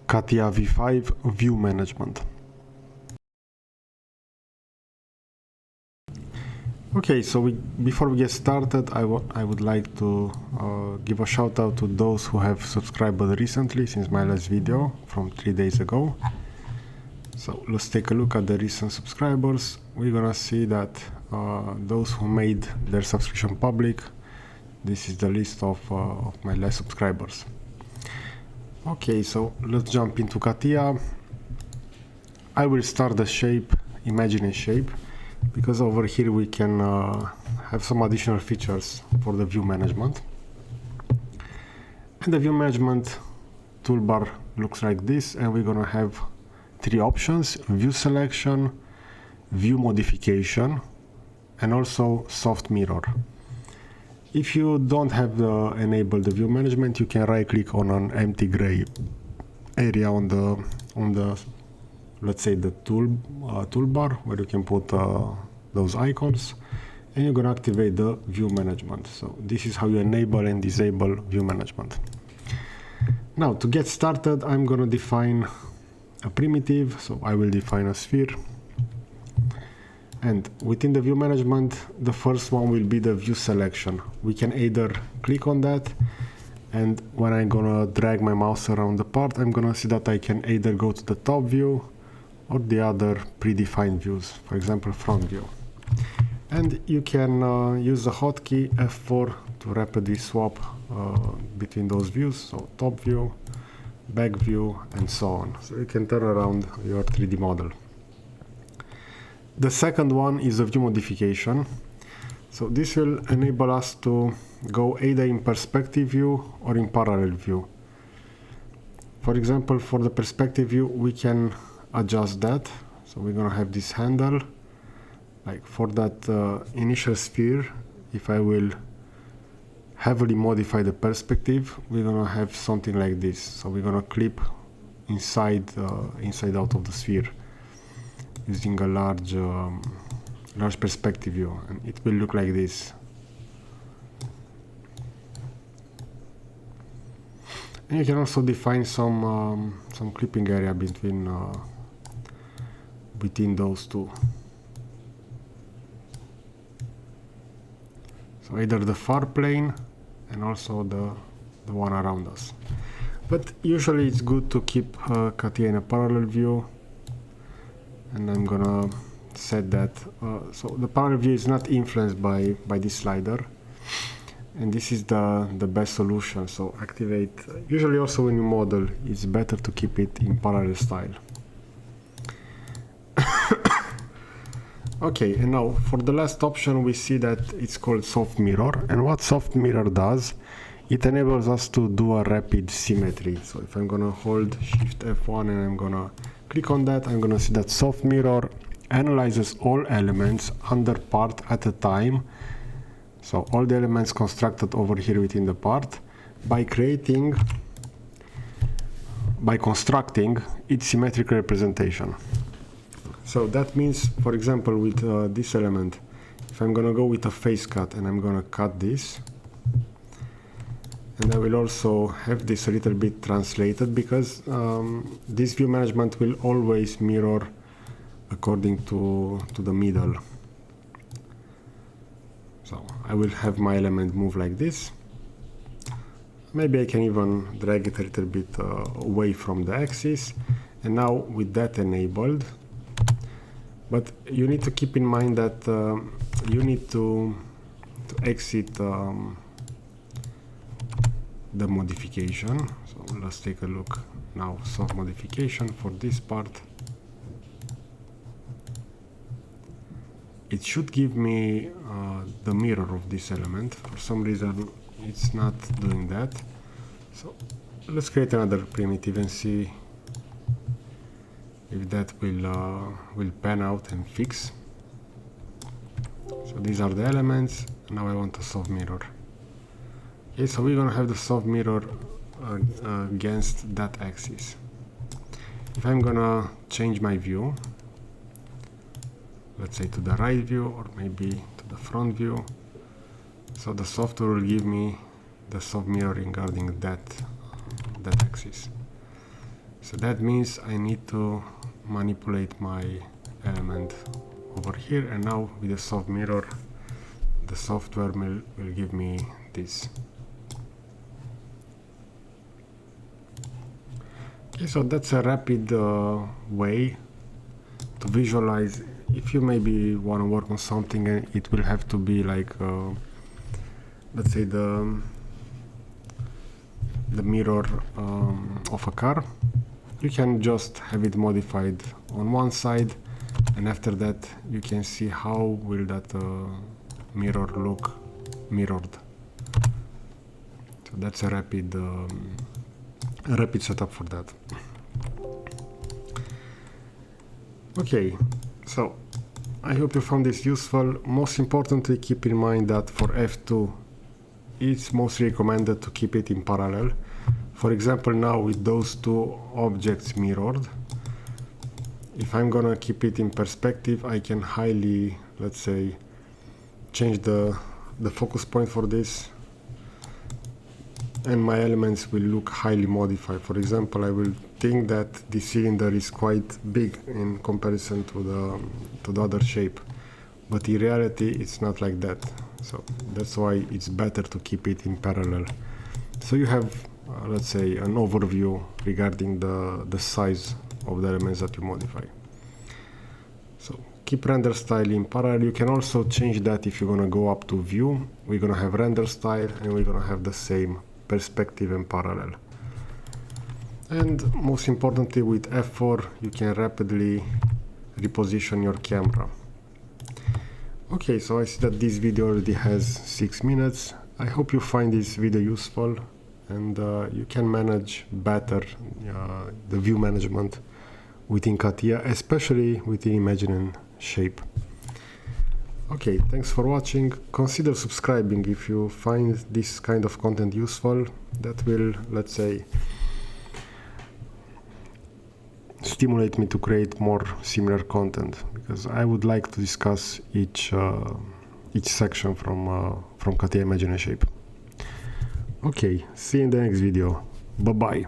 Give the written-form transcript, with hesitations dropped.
CATIA V5 View Management. Okay, so before we get started, I would like to give a shout out to those who have subscribed recently since my last video from 3 days ago. So let's take a look at the recent subscribers. We're gonna see that those who made their subscription public, this is the list of my last subscribers. Okay, so let's jump into CATIA. I will start the shape, imagine a shape, because over here we can have some additional features for the view management. And the view management toolbar looks like this, and we're gonna have three options: view selection, view modification, and also soft mirror. If you don't have enabled the view management, you can right click on an empty gray area on the let's say the toolbar where you can put those icons, and you're going to activate the view management. So this is how you enable and disable view management. Now to get started, I'm going to define a primitive, so I will define a sphere. And within the view management, the first one will be the view selection. We can either click on that, and when I'm gonna drag my mouse around the part, I'm gonna see that I can either go to the top view or the other predefined views, for example front view. And you can use the hotkey F4 to rapidly swap between those views, so top view, back view, and so on. So you can turn around your 3D model. The second one is the view modification. So this will enable us to go either in perspective view or in parallel view. For example, for the perspective view, we can adjust that. So we're gonna have this handle. Like for that initial sphere, if I will heavily modify the perspective, we're gonna have something like this. So we're gonna clip inside out of the sphere, using a large perspective view, and it will look like this. And you can also define some clipping area between those two. So either the far plane and also the one around us. But usually it's good to keep CATIA in a parallel view. And I'm gonna set that so the parallel view is not influenced by this slider, and this is the best solution. So activate, usually also when you model, it's better to keep it in parallel style. Okay, and now for the last option we see that it's called soft mirror, and what soft mirror does, it enables us to do a rapid symmetry. So if I'm gonna hold Shift F1 and I'm gonna click on that, I'm gonna see that soft mirror analyzes all elements under part at a time. So all the elements constructed over here within the part by constructing its symmetrical representation. So that means, for example, with this element, if I'm gonna go with a face cut and I'm gonna cut this, and I will also have this a little bit translated, because this view management will always mirror according to the middle. So I will have my element move like this. Maybe I can even drag it a little bit away from the axis. And now with that enabled, but you need to keep in mind that you need to exit the modification. So let's take a look now. Soft modification for this part. It should give me the mirror of this element. For some reason it's not doing that. So let's create another primitive and see if that will pan out and fix. So these are the elements. Now I want a soft mirror. Okay, so we're gonna have the soft mirror against that axis. If I'm gonna change my view, let's say to the right view or maybe to the front view, so the software will give me the soft mirroring regarding that axis. So that means I need to manipulate my element over here, and now with the soft mirror, the software will give me this. Okay, so that's a rapid way to visualize. If you maybe want to work on something and it will have to be like, let's say the mirror of a car, you can just have it modified on one side, and after that you can see how will that mirror look mirrored. So that's a rapid setup for that. Okay, so I hope you found this useful. Most importantly, keep in mind that for F2 it's most recommended to keep it in parallel. For example, now with those two objects mirrored, if I'm gonna keep it in perspective, I can highly, let's say, change the focus point for this, and my elements will look highly modified. For example, I will think that the cylinder is quite big in comparison to the other shape, but in reality it's not like that. So that's why it's better to keep it in parallel. So you have, let's say, an overview regarding the size of the elements that you modify. So keep render style in parallel. You can also change that if you're gonna go up to view. We're gonna have render style and we're gonna have the same perspective and parallel. And most importantly, with F4 you can rapidly reposition your camera. Okay, so I see that this video already has 6 minutes. I hope you find this video useful, and you can manage better the view management within CATIA, especially within imagining shape. Okay, thanks for watching. Consider subscribing if you find this kind of content useful. That will, let's say, stimulate me to create more similar content, because I would like to discuss each section from CATIA Imagine Shape. Okay, see you in the next video. Bye bye.